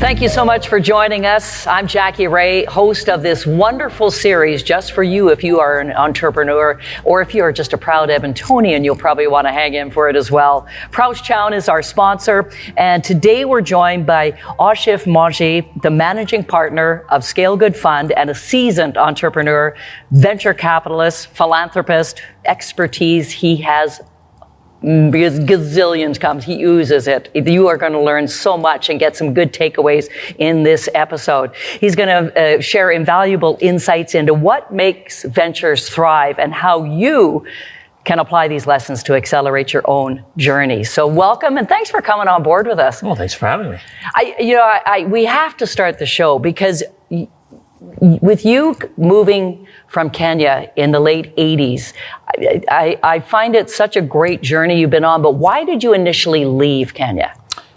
Thank you so much for joining us. I'm Jackie Ray, host of this wonderful series just for you if you are an entrepreneur, or if you're just a proud Edmontonian, you'll probably want to hang in for it as well. Crouch Chown is our sponsor, and today we're joined by Ashif Mawji, the managing partner of ScaleGood Fund and a seasoned entrepreneur, venture capitalist, philanthropist. Expertise he has gazillions comes, he oozes it. You are going to learn so much and get some good takeaways in this episode. He's going to share invaluable insights into what makes ventures thrive and how you can apply these lessons to accelerate your own journey. So welcome and thanks for coming on board with us. Well, thanks for having me. We have to start the show because with you moving from Kenya in the late 80s, I find it such a great journey you've been on, but why did you initially leave Kenya?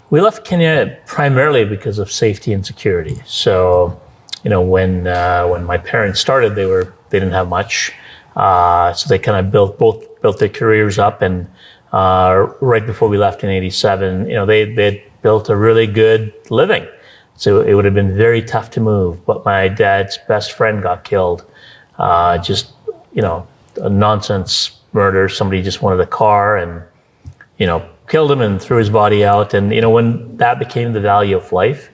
We left Kenya primarily because of safety and security. So, when my parents started, they didn't have much. So they kind of built their careers up, and right before we left in 87, they'd built a really good living. So it would have been very tough to move, but my dad's best friend got killed. A nonsense murder. Somebody just wanted a car and, killed him and threw his body out. And, when that became the value of life,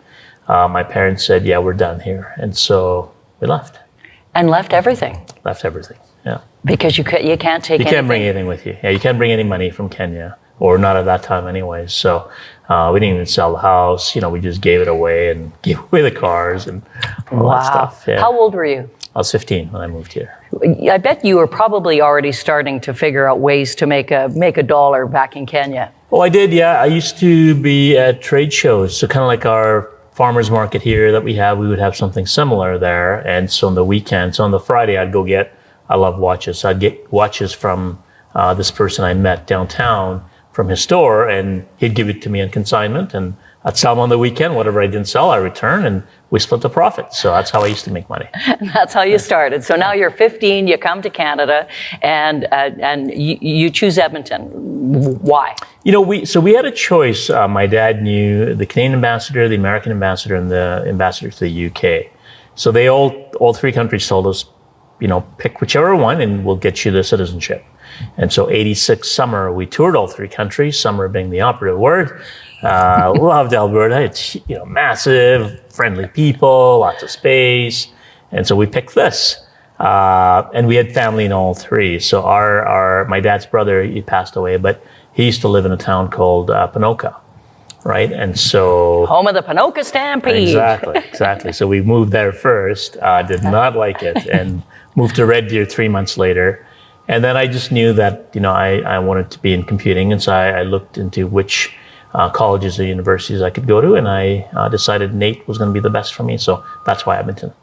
my parents said, yeah, we're done here. And so we left. And left everything? Left everything, yeah. Because you can't take anything? You can't bring anything with you. Yeah, you can't bring any money from Kenya, or not at that time anyways. So we didn't even sell the house. We just gave it away and gave away the cars and all that stuff. Yeah. How old were you? I was 15 when I moved here. I bet you were probably already starting to figure out ways to make a dollar back in Kenya. Oh, I did, yeah. I used to be at trade shows. So kind of like our farmers market here that we would have something similar there. And so on the weekends, on the Friday, I love watches. So I'd get watches from this person I met downtown from his store, and he'd give it to me on consignment, and I'd sell them on the weekend. Whatever I didn't sell, I return, and we split the profit. So that's how I used to make money. That's how you started. So now you're 15, you come to Canada, and you choose Edmonton. Why? We had a choice. My dad knew the Canadian ambassador, the American ambassador, and the ambassador to the UK. So they all three countries told us, pick whichever one, and we'll get you the citizenship. And so 86 summer, we toured all three countries, summer being the operative word. Loved Alberta. It's, massive, friendly people, lots of space. And so we picked this. And we had family in all three. So my dad's brother, he passed away, but he used to live in a town called Ponoka, right? And so... Home of the Ponoka Stampede. Exactly. So we moved there first, did not like it, and moved to Red Deer 3 months later. And then I just knew that, I wanted to be in computing. And so I looked into which colleges or universities I could go to. And I decided NAIT was going to be the best for me. So that's why Edmonton.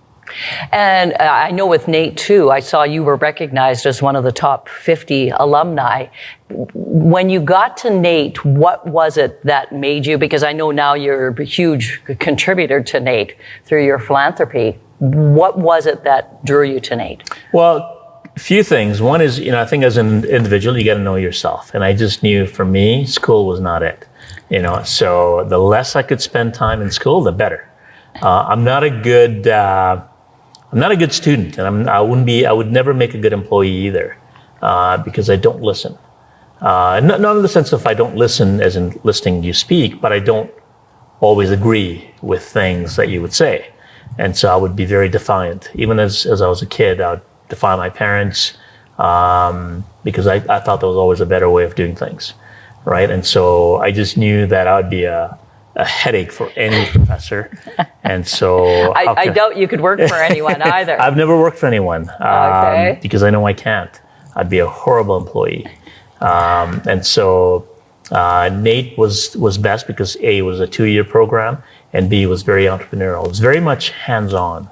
And I know with NAIT too, I saw you were recognized as one of the top 50 alumni. When you got to NAIT, what was it that made you, because I know now you're a huge contributor to NAIT through your philanthropy. What was it that drew you to NAIT? Well, a few things. One is, I think as an individual, you got to know yourself. And I just knew for me, school was not it. So the less I could spend time in school, the better. I'm not a good student, and I would never make a good employee either, because I don't listen. Not in the sense of if I don't listen as in listening you speak, but I don't always agree with things that you would say. And so I would be very defiant. Even as I was a kid, I would defy my parents, because I thought there was always a better way of doing things, right? And so I just knew that I would be a headache for any professor. And so... I doubt you could work for anyone either. I've never worked for anyone, okay. Because I know I can't. I'd be a horrible employee. And so NAIT was best because A, it was a 2-year program, and B, it was very entrepreneurial. It was very much hands-on.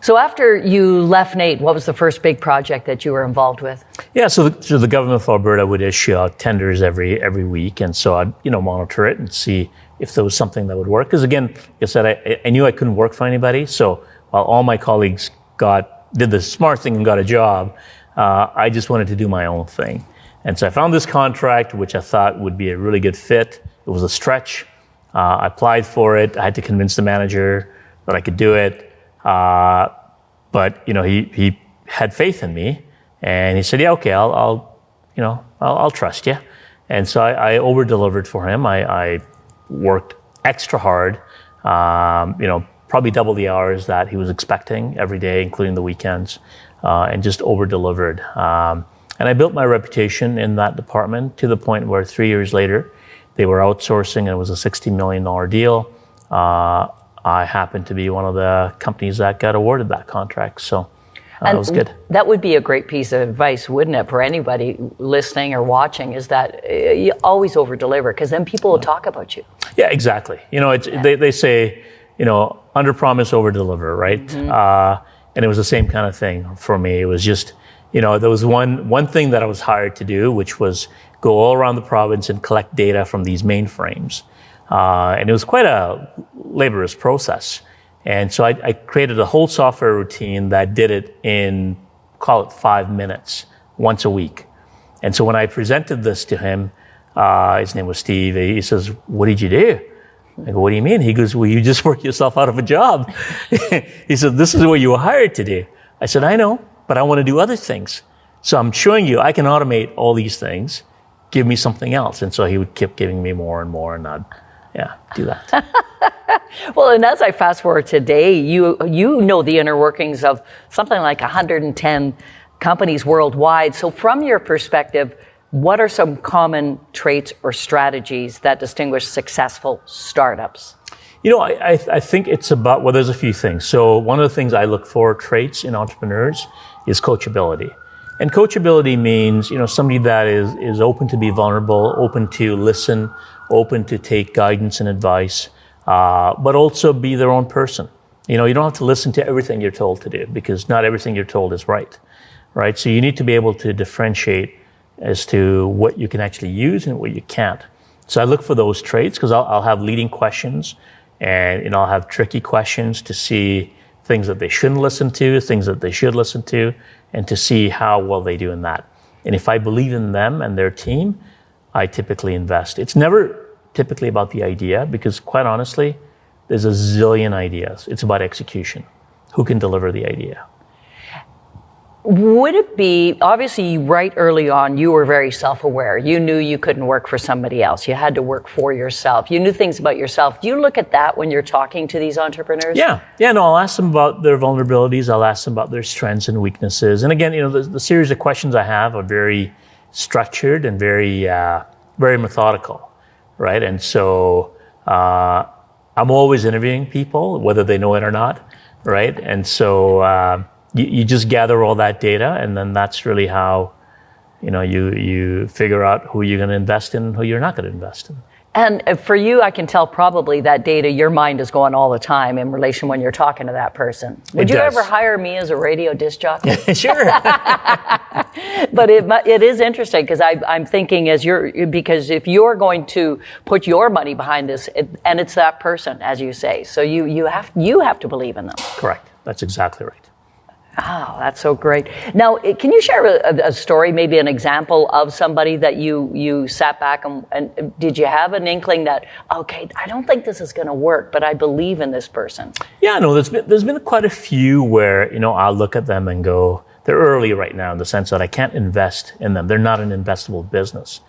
So after you left NAIT, what was the first big project that you were involved with? Yeah, so the government of Alberta would issue out tenders every week, and so I'd monitor it and see if there was something that would work. Because again, like I said, I knew I couldn't work for anybody. So while all my colleagues did the smart thing and got a job, I just wanted to do my own thing. And so I found this contract, which I thought would be a really good fit. It was a stretch. I applied for it. I had to convince the manager that I could do it. But he had faith in me, and he said, "Yeah, okay, I'll trust you." And so I over-delivered for him. I worked extra hard, probably double the hours that he was expecting every day, including the weekends, and just over-delivered. And I built my reputation in that department to the point where 3 years later, they were outsourcing, and it was a $60 million deal. I happened to be one of the companies that got awarded that contract, so it was good. That would be a great piece of advice, wouldn't it, for anybody listening or watching, is that you always over-deliver, because then people will talk about you. Yeah, exactly. They say, under-promise, over-deliver, right? And it was the same kind of thing for me. It was just, there was one thing that I was hired to do, which was go all around the province and collect data from these mainframes. And it was quite a laborious process. And so I created a whole software routine that did it in, call it 5 minutes, once a week. And so when I presented this to him, his name was Steve, he says, "What did you do?" I go, "What do you mean?" He goes, "Well, you just worked yourself out of a job." He said, "This is what you were hired to do." I said, "I know, but I want to do other things. So I'm showing you I can automate all these things. Give me something else." And so he would keep giving me more and more, and I'd do that. Well, and as I fast forward today, you know the inner workings of something like 110 companies worldwide. So from your perspective, what are some common traits or strategies that distinguish successful startups? I think it's about, well, there's a few things. So one of the things I look for traits in entrepreneurs is coachability. And coachability means, somebody that is open to be vulnerable, open to listen, open to take guidance and advice, but also be their own person. You don't have to listen to everything you're told to do, because not everything you're told is right? So you need to be able to differentiate as to what you can actually use and what you can't. So I look for those traits, because I'll have leading questions, and I'll have tricky questions to see things that they shouldn't listen to, things that they should listen to, and to see how well they do in that. And if I believe in them and their team, I typically invest. It's never typically about the idea, because quite honestly, there's a zillion ideas. It's about execution. Who can deliver the idea? Would it be, obviously right early on, you were very self-aware. You knew you couldn't work for somebody else. You had to work for yourself. You knew things about yourself. Do you look at that when you're talking to these entrepreneurs? Yeah, no, I'll ask them about their vulnerabilities. I'll ask them about their strengths and weaknesses. And again, the series of questions I have are very structured and very, very methodical, right? And so I'm always interviewing people, whether they know it or not, right? And so you just gather all that data, and then that's really how you figure out who you're going to invest in and who you're not going to invest in. And for you, I can tell probably that data, your mind is going all the time in relation when you're talking to that person. Would you ever hire me as a radio disc jockey? Sure. But it is interesting, because I'm thinking because if you're going to put your money behind this, and it's that person, as you say, so you have to believe in them. Correct. That's exactly right. Oh, that's so great. Now, can you share a story, maybe an example of somebody that you sat back and did you have an inkling that, okay, I don't think this is going to work, but I believe in this person? Yeah, no, there's been quite a few where, I'll look at them and go, they're early right now in the sense that I can't invest in them. They're not an investable business,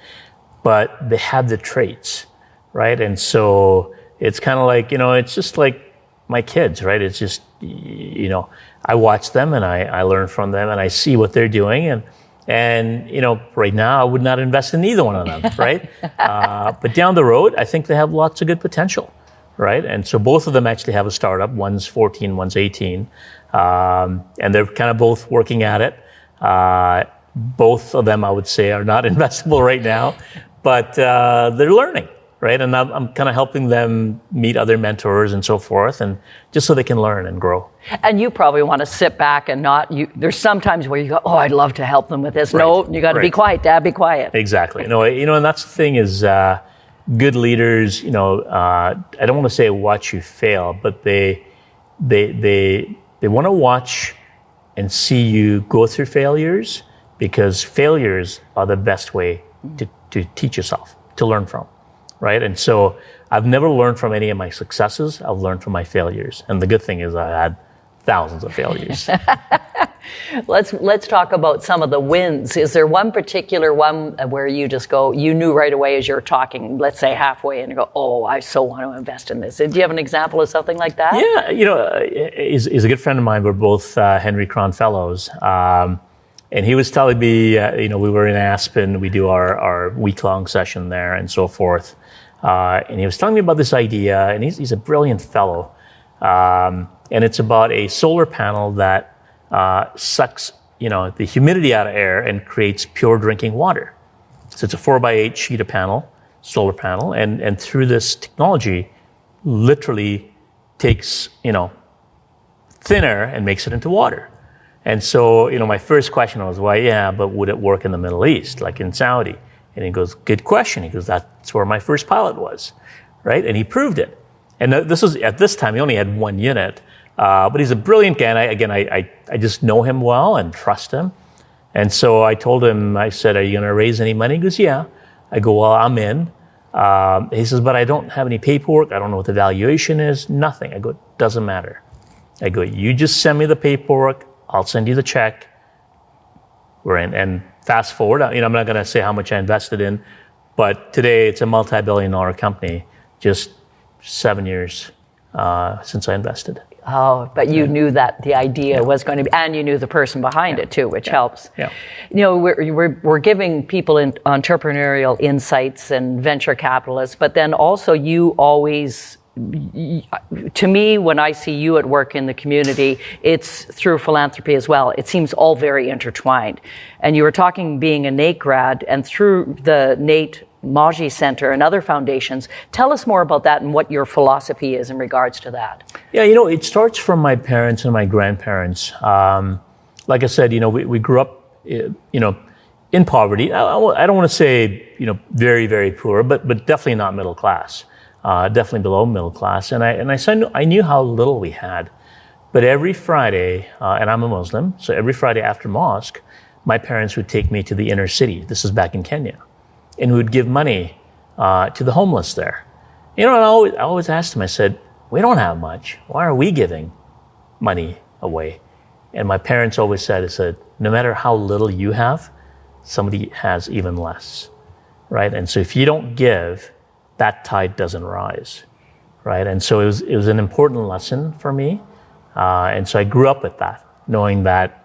but they have the traits, right? And so it's kind of like, it's just like my kids, right? It's just, I watch them and I learn from them and I see what they're doing. And right now I would not invest in either one of them, right? But down the road, I think they have lots of good potential, right? And so both of them actually have a startup. One's 14, one's 18. And they're kind of both working at it. Both of them, I would say, are not investable right now, but they're learning. Right, and I'm kind of helping them meet other mentors and so forth, and just so they can learn and grow. And you probably want to sit back and there's sometimes where you go, oh, I'd love to help them with this. Right. No, you got to be quiet, Dad, be quiet. Exactly. And that's the thing is, good leaders, I don't want to say watch you fail, but they want to watch and see you go through failures, because failures are the best way to teach yourself, to learn from. Right, and so I've never learned from any of my successes. I've learned from my failures. And the good thing is I had thousands of failures. Let's talk about some of the wins. Is there one particular one where you just go, you knew right away as you're talking, let's say halfway, and you go, oh, I so want to invest in this. Do you have an example of something like that? Yeah, he's a good friend of mine. We're both Henry Cron Fellows. And he was telling me, we were in Aspen, we do our week-long session there and so forth. And he was telling me about this idea, and he's a brilliant fellow. And it's about a solar panel that sucks, the humidity out of air and creates pure drinking water. So it's a 4x8 sheet of panel, solar panel, and through this technology, literally takes, thinner and makes it into water. And so, my first question was, well, yeah, but would it work in the Middle East, like in Saudi? And he goes, good question. He goes, that's where my first pilot was, right? And he proved it. And this was, at this time, he only had one unit. But he's a brilliant guy. And I just know him well and trust him. And so I told him, I said, are you going to raise any money? He goes, yeah. I go, well, I'm in. He says, but I don't have any paperwork. I don't know what the valuation is. Nothing. I go, it doesn't matter. I go, you just send me the paperwork. I'll send you the check. We're in. And fast forward, I'm not going to say how much I invested in, but today it's a multi-billion-dollar company, just 7 years since I invested. Oh, but you knew that the idea was going to be, and you knew the person behind it too, which helps. Yeah. We're giving people in entrepreneurial insights and venture capitalists, but then also you always, to me, when I see you at work in the community, it's through philanthropy as well. It seems all very intertwined. And you were talking being a NAIT grad, and through the NAIT Mawji Center and other foundations. Tell us more about that and what your philosophy is in regards to that. Yeah, it starts from my parents and my grandparents. Like I said, we grew up, in poverty. I don't want to say, very, very poor, but definitely not middle class. Definitely below middle class. And I knew how little we had. But every Friday, and I'm a Muslim, so every Friday after mosque, my parents would take me to the inner city. This is back in Kenya. And we would give money to the homeless there. And I always asked them, I said, we don't have much. Why are we giving money away? And my parents always said, no matter how little you have, somebody has even less, right? And so if you don't give, that tide doesn't rise, right? And so it was an important lesson for me. And so I grew up with that, knowing that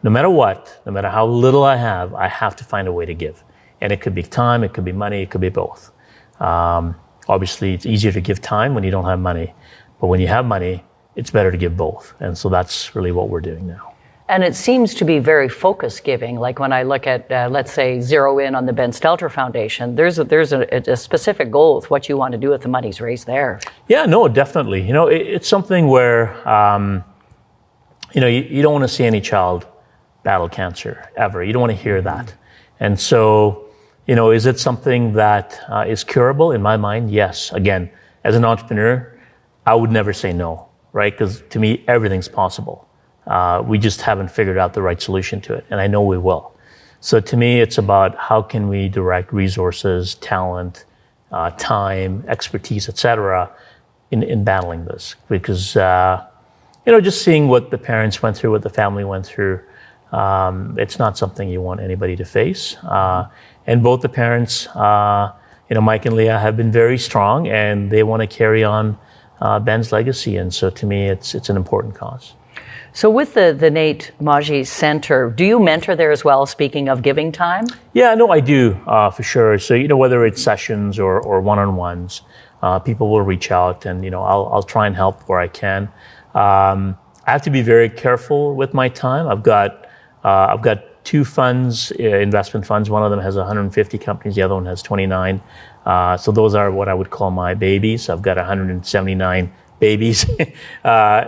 no matter what, no matter how little I have to find a way to give. And it could be time, it could be money, it could be both. Obviously, it's easier to give time when you don't have money. But when you have money, it's better to give both. And so that's really what we're doing now. And it seems to be very focused giving. Like when I look at, let's say, zero in on the Ben Stelter Foundation, there's a specific goal with what you want to do with the monies raised there. Yeah, no, definitely. It's something where, you don't want to see any child battle cancer ever. You don't want to hear that. And so, is it something that is curable? In my mind, yes. Again, as an entrepreneur, I would never say no, right? Because to me, everything's possible. We just haven't figured out the right solution to it, and I know we will. So to me, it's about how can we direct resources, talent, time, expertise, etc., in battling this. Because just seeing what the parents went through, what the family went through, it's not something you want anybody to face. And both the parents, Mike and Leah, have been very strong, and they want to carry on Ben's legacy. And so to me, it's an important cause. So with the NAIT Mawji Center, do you mentor there as well, speaking of giving time? Yeah, no, I do, for sure. So, whether it's sessions or one-on-ones, people will reach out, and, I'll try and help where I can. I have to be very careful with my time. I've got two funds, investment funds. One of them has 150 companies. The other one has 29. So those are what I would call my babies. I've got 179 babies.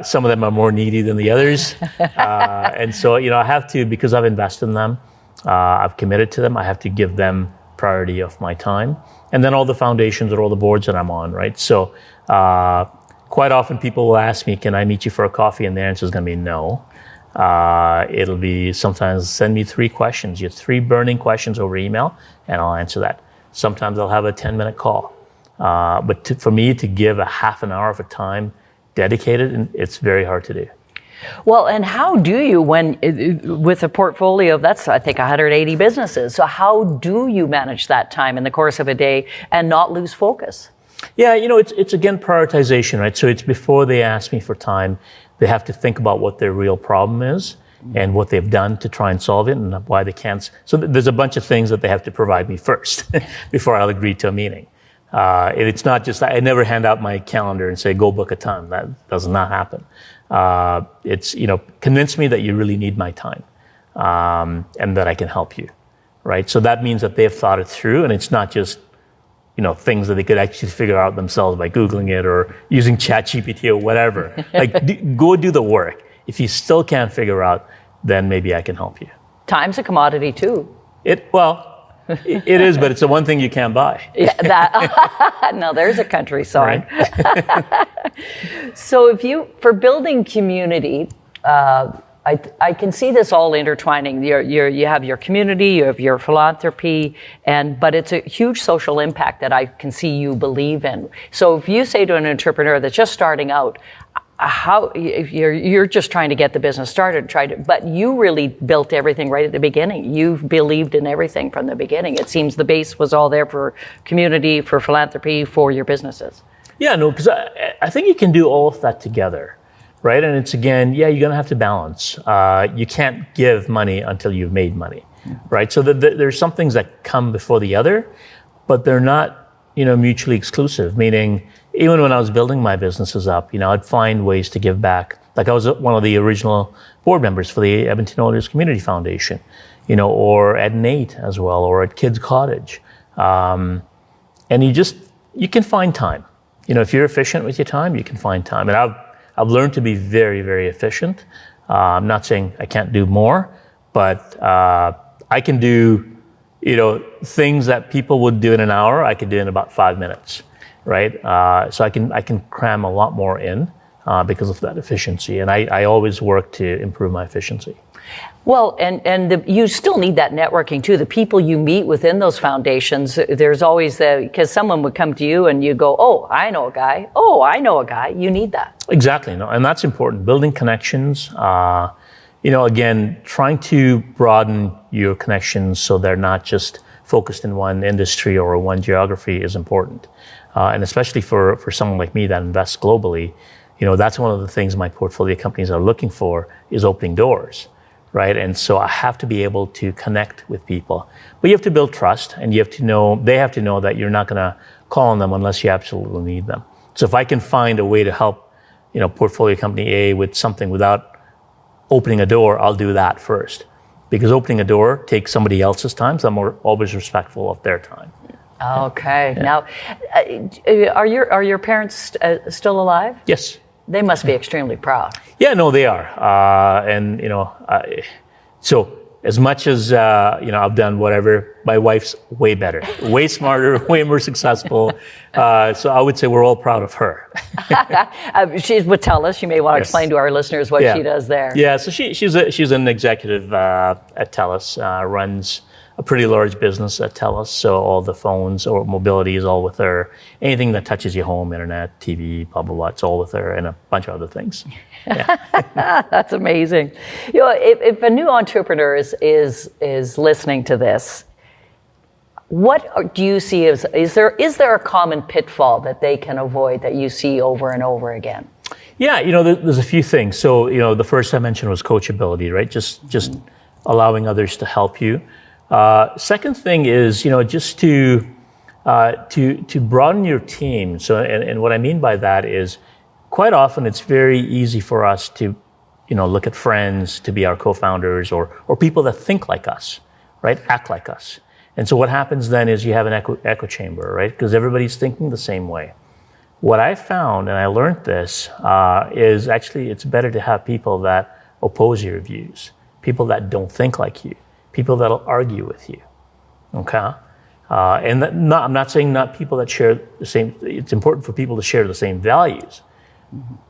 Some of them are more needy than the others. And so, I have to, because I've invested in them, I've committed to them, I have to give them priority of my time. And then all the foundations or all the boards that I'm on, right? So quite often people will ask me, can I meet you for a coffee? And the answer is going to be no. It'll be sometimes send me 3 questions. You have 3 burning questions over email, and I'll answer that. Sometimes I'll have a 10-minute call. But for me to give a half an hour of a time dedicated, it's very hard to do. Well, and how do you, with a portfolio of, that's, I think, 180 businesses, so how do you manage that time in the course of a day and not lose focus? Yeah, it's again prioritization, right? So it's before they ask me for time, they have to think about what their real problem is and what they've done to try and solve it and why they can't. So there's a bunch of things that they have to provide me first before I'll agree to a meeting. And it's not just, I never hand out my calendar and say, go book a time. That does not happen. It's, convince me that you really need my time, and that I can help you, right? So that means that they've thought it through, and it's not just, things that they could actually figure out themselves by Googling it or using ChatGPT or whatever. Like, go do the work. If you still can't figure out, then maybe I can help you. Time's a commodity too. It is, but it's the one thing you can't buy. Yeah, that. No, there's a country song. Right? So for building community, I can see this all intertwining. You have your community, you have your philanthropy, but it's a huge social impact that I can see you believe in. So if you say to an entrepreneur that's just starting out, if you're just trying to get the business started, but you really built everything right at the beginning. You've believed in everything from the beginning. It seems the base was all there for community, for philanthropy, for your businesses. Yeah, no, because I think you can do all of that together, right? And it's, again, you're going to have to balance. You can't give money until you've made money, right? So there's some things that come before the other, but they're not, mutually exclusive, meaning even when I was building my businesses up, I'd find ways to give back. Like I was one of the original board members for the Edmonton Oilers Community Foundation, or at NATE as well, or at Kids Cottage. And you can find time. If you're efficient with your time, you can find time. And I've learned to be very, very efficient. I'm not saying I can't do more, but I can do, things that people would do in an hour, I could do in about 5 minutes, right? So I can cram a lot more in because of that efficiency. And I always work to improve my efficiency. Well, you still need that networking too. The people you meet within those foundations, there's always because someone would come to you and you go, oh, I know a guy. Oh, I know a guy. You need that. Exactly. No, and that's important. Building connections, again, trying to broaden your connections so they're not just focused in one industry or one geography is important. And especially for someone like me that invests globally, that's one of the things my portfolio companies are looking for is opening doors. Right, and so I have to be able to connect with people, but you have to build trust, and they have to know that you're not going to call on them unless you absolutely need them. So if I can find a way to help, portfolio company A with something without opening a door, I'll do that first, because opening a door takes somebody else's time. So I'm always respectful of their time. Okay. Yeah. Now, are your parents still alive? Yes. They must be extremely proud. Yeah, no, they are. So as much as, I've done whatever, my wife's way better, way smarter, way more successful. So I would say we're all proud of her. She would tell us, you may want to explain to our listeners what she does there. Yeah, so she's an executive at TELUS, runs a pretty large business at TELUS, so all the phones or mobility is all with her. Anything that touches your home, internet, TV, blah, blah, blah, it's all with her, and a bunch of other things. Yeah. That's amazing. If a new entrepreneur is listening to this, what do you see is there a common pitfall that they can avoid that you see over and over again? Yeah, there's a few things. So, the first I mentioned was coachability, right? Just allowing others to help you. Second thing is, just to broaden your team. So, and what I mean by that is, quite often it's very easy for us to, look at friends to be our co-founders or people that think like us, right? Act like us. And so what happens then is you have an echo chamber, right? Because everybody's thinking the same way. What I found, and I learned this, is actually it's better to have people that oppose your views, people that don't think like you. People that'll argue with you, okay? I'm not saying not people that share the same, it's important for people to share the same values,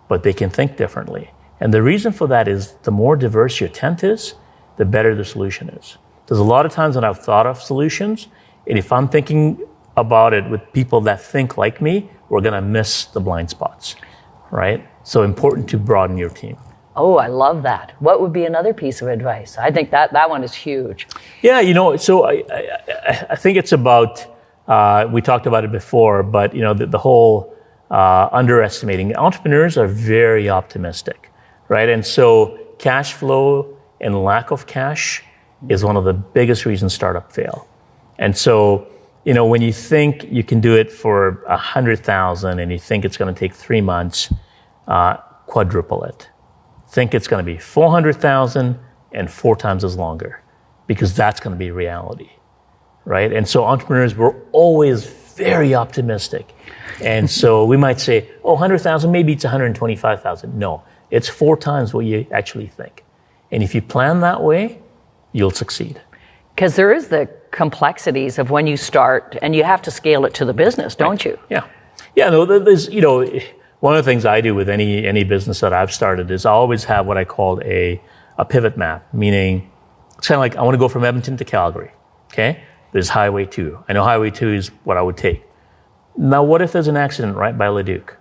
but they can think differently. And the reason for that is the more diverse your tent is, the better the solution is. There's a lot of times when I've thought of solutions, and if I'm thinking about it with people that think like me, we're going to miss the blind spots, right? So important to broaden your team. Oh, I love that. What would be another piece of advice? I think that one is huge. Yeah, so I think it's about, we talked about it before, but the whole underestimating. Entrepreneurs are very optimistic, right? And so cash flow and lack of cash is one of the biggest reasons startup fail. And so, when you think you can do it for 100,000 and you think it's going to take 3 months, quadruple it. Think it's going to be 400,000 and 4 times as longer, because that's going to be reality, right? And so entrepreneurs, we're always very optimistic. And so we might say, 100,000, maybe it's 125,000. No, it's 4 times what you actually think. And if you plan that way, you'll succeed. Because there is the complexities of when you start, and you have to scale it to the business, don't you? Yeah. Yeah, no, there's, one of the things I do with any business that I've started is I always have what I call a pivot map, meaning it's kind of like I want to go from Edmonton to Calgary, okay? There's Highway 2. I know Highway 2 is what I would take. Now, what if there's an accident right by Leduc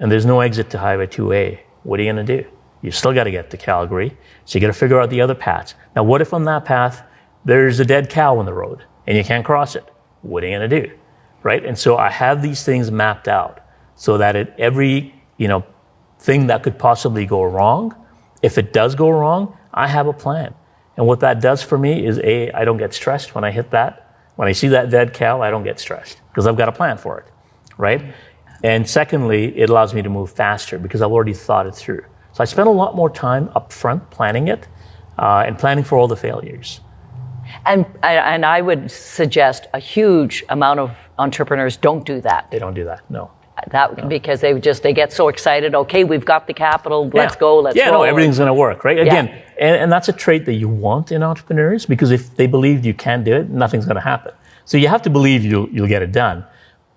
and there's no exit to Highway 2A? What are you going to do? You still got to get to Calgary, so you got to figure out the other paths. Now, what if on that path there's a dead cow on the road and you can't cross it? What are you going to do, right? And so I have these things mapped out so that at every thing that could possibly go wrong, if it does go wrong, I have a plan. And what that does for me is I don't get stressed when I hit that. When I see that dead cow, I don't get stressed because I've got a plan for it, right? And secondly, it allows me to move faster because I've already thought it through. So I spend a lot more time up front planning it and planning for all the failures. And I would suggest a huge amount of entrepreneurs don't do that. They don't do that, no. Because they get so excited. Okay, we've got the capital. Let's go. Let's roll. No, everything's going to work, right? Again, and that's a trait that you want in entrepreneurs, because if they believe you can do it, nothing's going to happen. So you have to believe you'll get it done,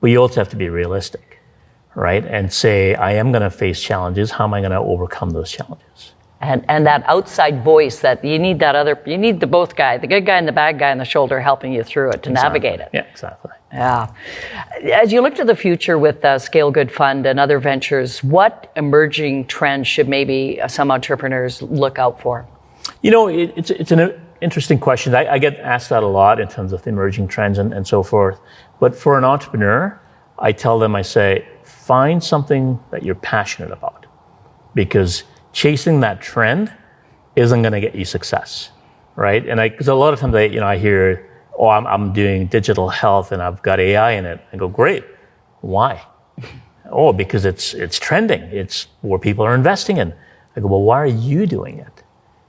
but you also have to be realistic, right? And say, I am going to face challenges. How am I going to overcome those challenges? And that outside voice that you need the both guy, the good guy and the bad guy on the shoulder helping you through it to navigate it. Yeah, exactly. Yeah. As you look to the future with ScaleGood Fund and other ventures, what emerging trends should maybe some entrepreneurs look out for? It's an interesting question. I get asked that a lot in terms of the emerging trends and so forth. But for an entrepreneur, I tell them, I say, find something that you're passionate about, because chasing that trend isn't going to get you success, right? And because a lot of times I hear, I'm doing digital health and I've got AI in it. I go, great. Why? Because it's trending. It's where people are investing in. I go, well, why are you doing it?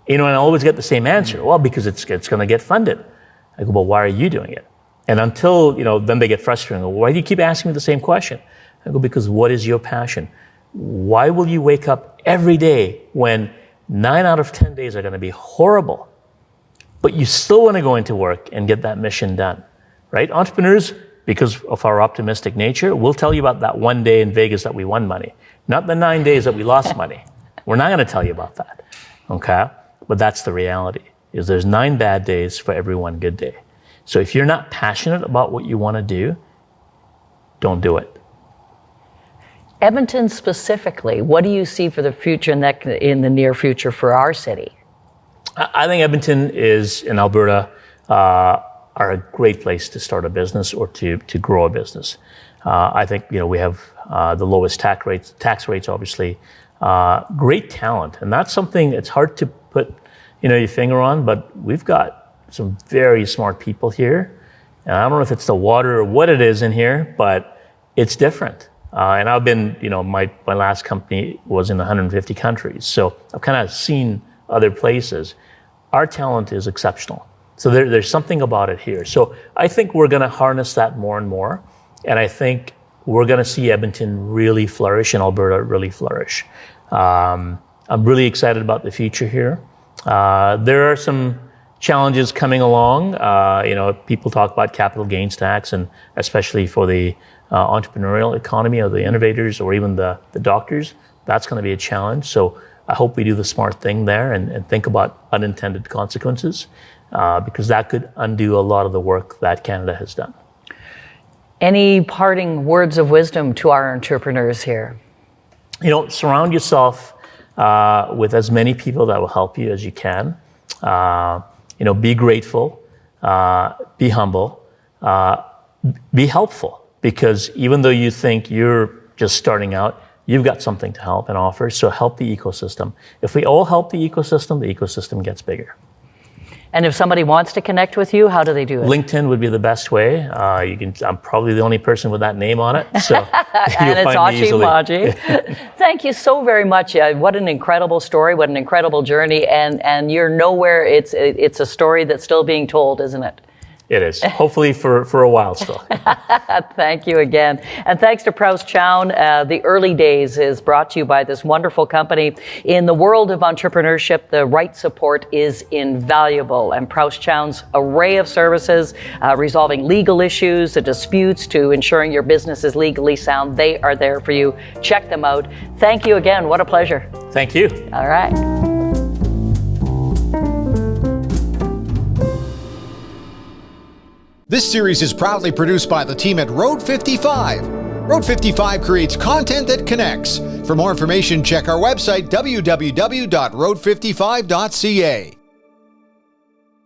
And I always get the same answer. Well, because it's going to get funded. I go, well, why are you doing it? And until, then they get frustrated. I go, why do you keep asking me the same question? I go, because what is your passion? Why will you wake up every day when 9 out of 10 days are going to be horrible, but you still want to go into work and get that mission done, right? Entrepreneurs, because of our optimistic nature, will tell you about that one day in Vegas that we won money, not the 9 days that we lost money. We're not going to tell you about that, okay? But that's the reality, is there's 9 bad days for every 1 good day. So if you're not passionate about what you want to do, don't do it. Edmonton specifically, what do you see for the future in the near future for our city? I think Edmonton and Alberta are a great place to start a business or to grow a business. I think we have the lowest tax rates, obviously, great talent, and that's something it's hard to put your finger on. But we've got some very smart people here, and I don't know if it's the water or what it is in here, but it's different. And I've been, my last company was in 150 countries, so I've kind of seen other places. Our talent is exceptional. So there's something about it here. So I think we're going to harness that more and more, and I think we're going to see Edmonton really flourish and Alberta really flourish. I'm really excited about the future here. There are some challenges coming along. People talk about capital gains tax, and especially for the entrepreneurial economy or the innovators or even the doctors, that's going to be a challenge. So I hope we do the smart thing there and think about unintended consequences, because that could undo a lot of the work that Canada has done. Any parting words of wisdom to our entrepreneurs here? Surround yourself with as many people that will help you as you can. Be grateful, be humble, be helpful, because even though you think you're just starting out, you've got something to help and offer. So help the ecosystem. If we all help the ecosystem gets bigger. And if somebody wants to connect with you, how do they do it? LinkedIn would be the best way. I'm probably the only person with that name on it. So and it's Ashif Mawji. Thank you so very much. What an incredible story. What an incredible journey. And you're nowhere. It's a story that's still being told, isn't it? It is. Hopefully for a while still. Thank you again. And thanks to Prowse Chown. The Early Days is brought to you by this wonderful company. In the world of entrepreneurship, the right support is invaluable. And Prowse Chown's array of services, resolving legal issues, disputes, to ensuring your business is legally sound, they are there for you. Check them out. Thank you again. What a pleasure. Thank you. All right. This series is proudly produced by the team at Road 55. Road 55 creates content that connects. For more information, check our website, www.road55.ca.